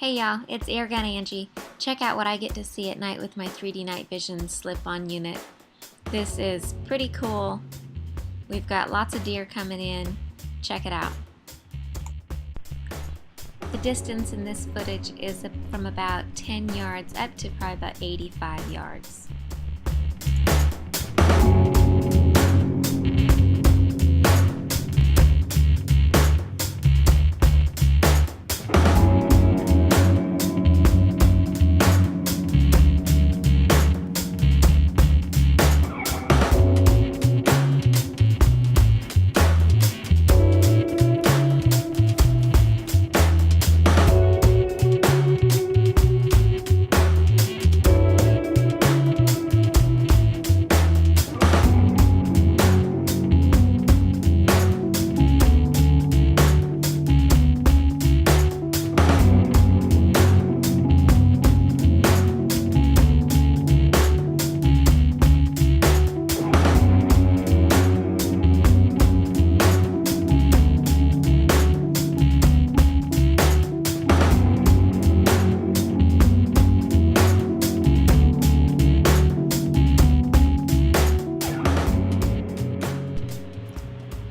Hey y'all, it's Airgun Angie. Check out what I get to see at night with my 3D night vision slip-on unit. This is pretty cool. We've got lots of deer coming in. Check it out. The distance in this footage is from about 10 yards up to probably about 85 yards.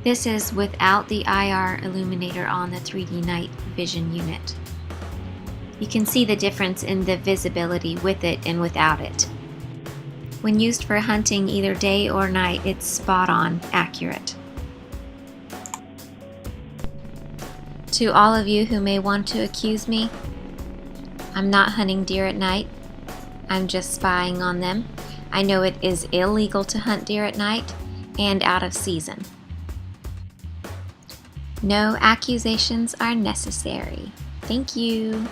This is without the IR illuminator on the 3D night vision unit. You can see the difference in the visibility with it and without it. When used for hunting either day or night, it's spot on accurate. To all of you who may want to accuse me, I'm not hunting deer at night. I'm just spying on them. I know it is illegal to hunt deer at night and out of season. No accusations are necessary. Thank you.